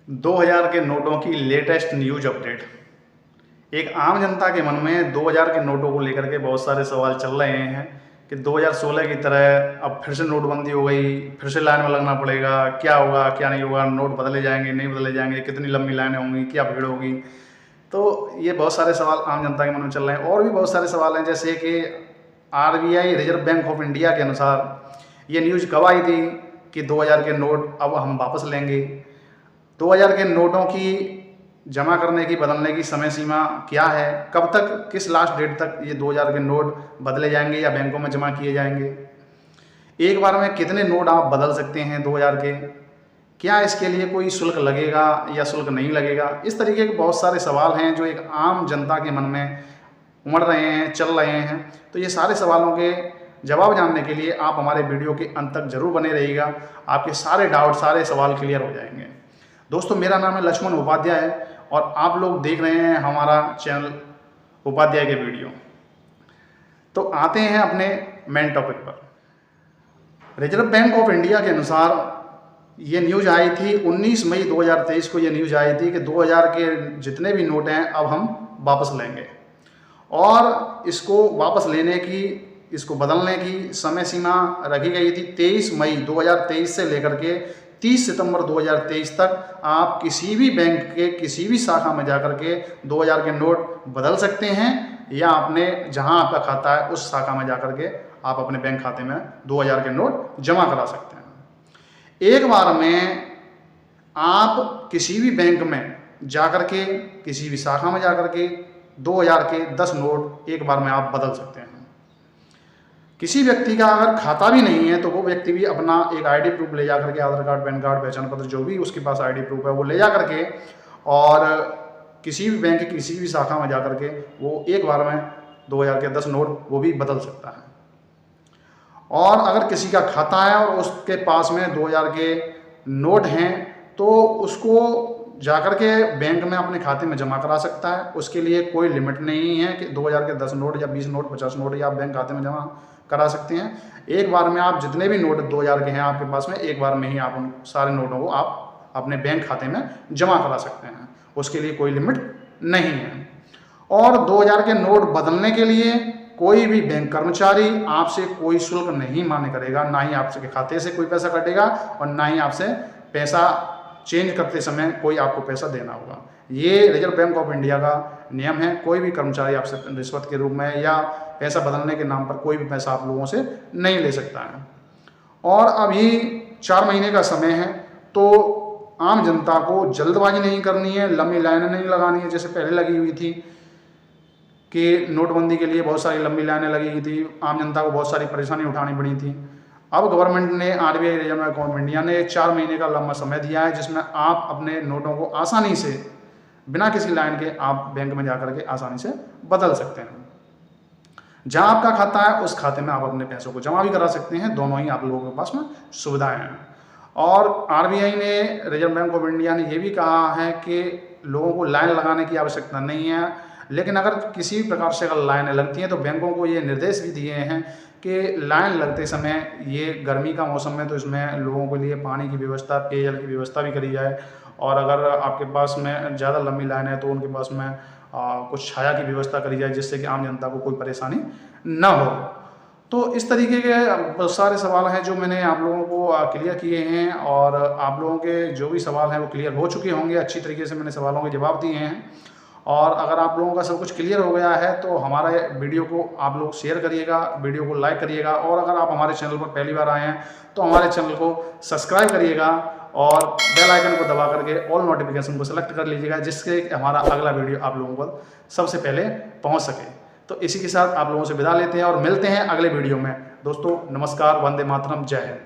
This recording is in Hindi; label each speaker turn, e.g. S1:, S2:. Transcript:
S1: 2000 के नोटों की लेटेस्ट न्यूज अपडेट। एक आम जनता के मन में 2000 के नोटों को लेकर के बहुत सारे सवाल चल रहे हैं कि 2016 की तरह अब फिर से नोटबंदी हो गई, फिर से लाइन में लगना पड़ेगा, क्या होगा क्या नहीं होगा, नोट बदले जाएंगे नहीं बदले जाएंगे, कितनी लंबी लाइनें होंगी, क्या भीड़ होगी। तो ये बहुत सारे सवाल आम जनता के मन में चल रहे हैं। और भी बहुत सारे सवाल हैं, जैसे कि RBI reserve bank of India के अनुसार ये न्यूज़ कब आई थी कि 2000 के नोट अब हम वापस लेंगे। 2000 के नोटों की जमा करने की बदलने की समय सीमा क्या है, कब तक, किस लास्ट डेट तक ये 2000 के नोट बदले जाएंगे या बैंकों में जमा किए जाएंगे। एक बार में कितने नोट आप बदल सकते हैं 2000 के, क्या इसके लिए कोई शुल्क लगेगा या शुल्क नहीं लगेगा। इस तरीके के बहुत सारे सवाल हैं जो एक आम जनता के मन में उमड़ रहे हैं, चल रहे हैं। तो ये सारे सवालों के जवाब जानने के लिए आप हमारे वीडियो के अंत तक जरूर बने रहिएगा। आपके सारे डाउट, सारे सवाल क्लियर हो जाएंगे। दोस्तों, मेरा नाम है लक्ष्मण उपाध्याय और आप लोग देख रहे हैं हमारा चैनल उपाध्याय के वीडियो। तो आते हैं अपने मेन टॉपिक पर। रिजर्व बैंक ऑफ इंडिया के अनुसार ये न्यूज़ आई थी 19 मई 2023 को। ये न्यूज़ आई थी कि 2000 के जितने भी नोट हैं अब हम वापस लेंगे और इसको वापस लेने की, इसको बदलने की समय सीमा रखी गई थी 23 मई 2023 से लेकर के 30 सितंबर 2023 तक। आप किसी भी बैंक के किसी भी शाखा में जाकर के 2000 के नोट बदल सकते हैं या अपने जहां आपका खाता है उस शाखा में जाकर के आप अपने बैंक खाते में 2000 के नोट जमा करा सकते हैं। एक बार में आप किसी भी बैंक में जाकर के, किसी भी शाखा में जाकर के 2000 के 10 नोट एक बार में आप बदल सकते हैं। किसी व्यक्ति का अगर खाता भी नहीं है तो वो व्यक्ति भी अपना एक आईडी प्रूफ ले जाकर के, आधार कार्ड, पैन कार्ड, पहचान पत्र, जो भी उसके पास आईडी प्रूफ है वो ले जाकर के और किसी भी बैंक की किसी भी शाखा में जाकर के वो एक बार में 2000 के 10 नोट वो भी बदल सकता है। और अगर किसी का खाता है और उसके पास में 2000 के नोट हैं तो उसको जाकर के बैंक में अपने खाते में जमा करा सकता है। उसके लिए कोई लिमिट नहीं है कि 2000 के 10 नोट या 20 नोट, 50 नोट या आप बैंक खाते में जमा करा सकते हैं। एक बार में आप जितने भी नोट 2000 के हैं आपके पास में, एक बार में ही आप उन सारे नोटों को आप अपने बैंक खाते में जमा करा सकते हैं। उसके लिए कोई लिमिट नहीं है। और 2000 के नोट बदलने के लिए कोई भी बैंक कर्मचारी आपसे कोई शुल्क नहीं मान्य करेगा, ना ही आपके खाते से कोई पैसा कटेगा और ना ही आपसे पैसा चेंज करते समय कोई आपको पैसा देना होगा। ये रिजर्व बैंक ऑफ इंडिया का नियम है। कोई भी कर्मचारी आपसे रिश्वत के रूप में या पैसा बदलने के नाम पर कोई भी पैसा आप लोगों से नहीं ले सकता है। और अभी 4 महीने का समय है तो आम जनता को जल्दबाजी नहीं करनी है, लंबी लाइनें नहीं लगानी है जैसे पहले लगी हुई थी कि नोटबंदी के लिए बहुत सारी लंबी लाइनें लगी हुई थी, आम जनता को बहुत सारी परेशानी उठानी पड़ी थी। अब गवर्नमेंट ने, RBI reserve bank of India ने 4 महीने का लंबा समय दिया है जिसमें आप अपने नोटों को आसानी से बिना किसी लाइन के आप बैंक में जाकर के आसानी से बदल सकते हैं। जहां आपका खाता है उस खाते में आप अपने पैसों को जमा भी करा सकते हैं। दोनों ही आप लोगों के पास में सुविधाएं हैं। और RBI ने, रिजर्व बैंक ऑफ इंडिया ने यह भी कहा है कि लोगों को लाइन लगाने की आवश्यकता नहीं है, लेकिन अगर किसी भी प्रकार से अगर लाइनें लगती हैं तो बैंकों को ये निर्देश भी दिए हैं कि लाइन लगते समय, ये गर्मी का मौसम में तो इसमें लोगों के लिए पानी की व्यवस्था, पेयजल की व्यवस्था भी करी जाए। और अगर आपके पास में ज़्यादा लंबी लाइन है तो उनके पास में कुछ छाया की व्यवस्था करी जाए जिससे कि आम जनता को कोई परेशानी न हो। तो इस तरीके के बहुत सारे सवाल हैं जो मैंने आप लोगों को क्लियर किए हैं और आप लोगों के जो भी सवाल हैं वो क्लियर हो चुके होंगे। अच्छी तरीके से मैंने सवालों के जवाब दिए हैं। और अगर आप लोगों का सब कुछ क्लियर हो गया है तो हमारे वीडियो को आप लोग शेयर करिएगा, वीडियो को लाइक करिएगा। और अगर आप हमारे चैनल पर पहली बार आए हैं तो हमारे चैनल को सब्सक्राइब करिएगा और बेल आइकन को दबा करके ऑल नोटिफिकेशन को सेलेक्ट कर लीजिएगा जिससे हमारा अगला वीडियो आप लोगों पर सबसे पहले पहुंच सके। तो इसी के साथ आप लोगों से विदा लेते हैं और मिलते हैं अगले वीडियो में। दोस्तों नमस्कार, वंदे मातरम, जय हिंद।